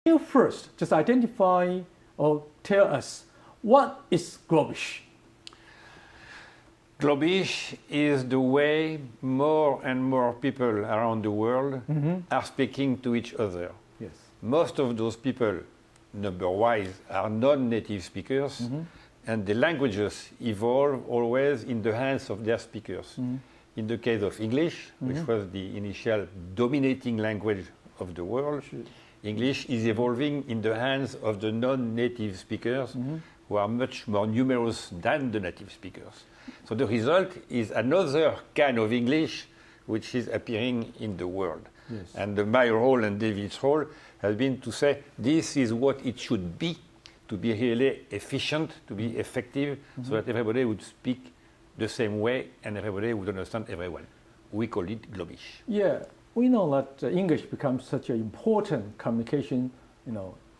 you first just identify or tell us what is Globish? Globish is the way more and more people around the world are speaking to each other. Yes. Most of those people, number-wise, are non-native speakers, and the languages evolve always in the hands of their speakers. In the case of English, which was the initial dominating language of the world, English is evolving in the hands of the non-native speakers, who are much more numerous than the native speakers. So the result is another kind of English which is appearing in the world. Yes. And my role and David's role has been to say this is what it should be to be really efficient, to be effective, so that everybody would speak the same way and everybody would understand everyone. We call it Globish. Yeah, we know that English becomes such an important communication,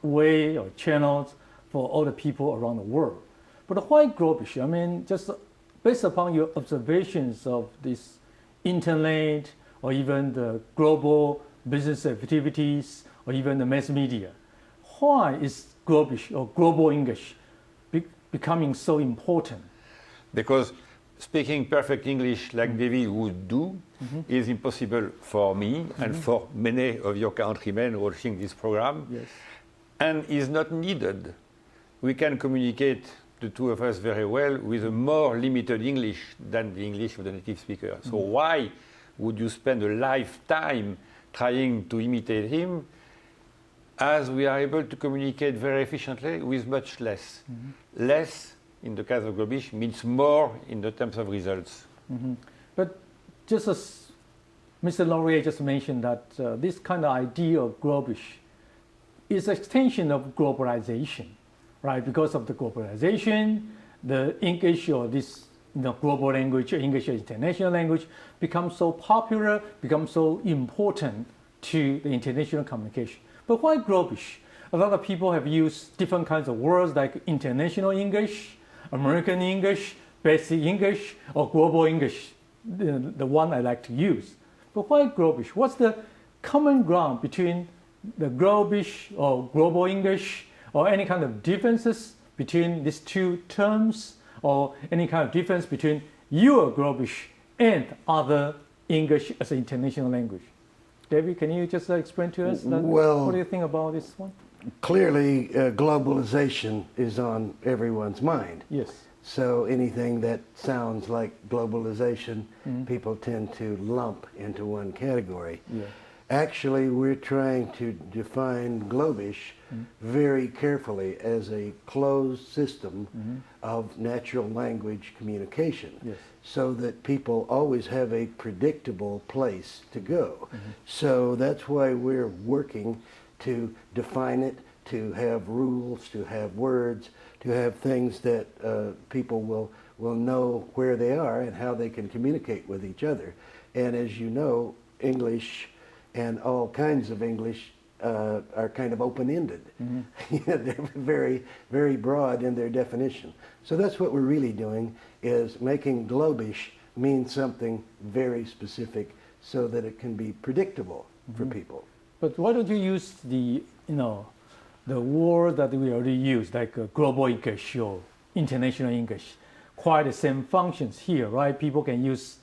way or channels for all the people around the world. But why Globish? I mean, just based upon your observations of this internet or even the global business activities or even the mass media, why is Globish or global English becoming so important? Because speaking perfect English like David would do is impossible for me and for many of your countrymen watching this program, Yes. and is not needed. We can communicate, the two of us, very well with a more limited English than the English of the native speaker. So why would you spend a lifetime trying to imitate him, as we are able to communicate very efficiently with much less? Less, in the case of Globish, means more in the terms of results. But just as Mr. Nerrière just mentioned that this kind of idea of Globish is an extension of globalization, right? Because of the globalization, the English or this global language, English as international language, becomes so popular, becomes so important to the international communication. But why Globish? A lot of people have used different kinds of words like international English, American English, basic English, or global English, the one I like to use. But why Globish? What's the common ground between the Globish or global English, or any kind of differences between these two terms, or any kind of difference between your Globish and other English as an international language? David, can you just explain to us what do you think about this one? Clearly, globalization is on everyone's mind. Yes. So anything that sounds like globalization, people tend to lump into one category. Yeah. Actually, we're trying to define Globish very carefully as a closed system of natural language communication, Yes. so that people always have a predictable place to go. So that's why we're working to define it, to have rules, to have words, to have things that people will know where they are and how they can communicate with each other. And as you know, English and all kinds of English are kind of open-ended. They're very, very broad in their definition. So that's what we're really doing, is making Globish mean something very specific so that it can be predictable for people. But why don't you use the word that we already use, like global English or international English? Quite the same functions here, right? People can use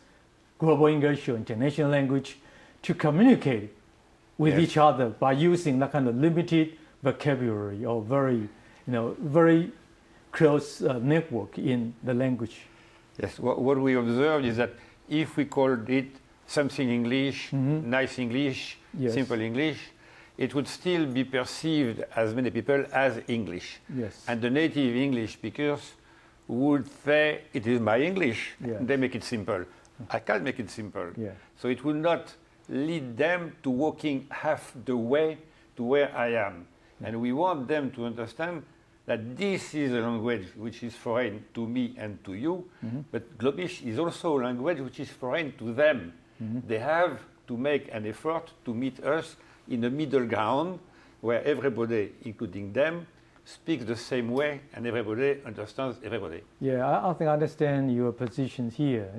global English or international language to communicate with each other by using that kind of limited vocabulary or very close network in the language. Yes, what we observed is that if we called it something English, nice English, simple English, it would still be perceived as many people as English. Yes. And the native English speakers would say, it is my English. Yes. They make it simple. I can't make it simple. Yeah. So it would not lead them to walking half the way to where I am. And we want them to understand that this is a language which is foreign to me and to you, but Globish is also a language which is foreign to them. They have to make an effort to meet us in the middle ground, where everybody, including them, speaks the same way and everybody understands everybody. Yeah, I think I understand your position here.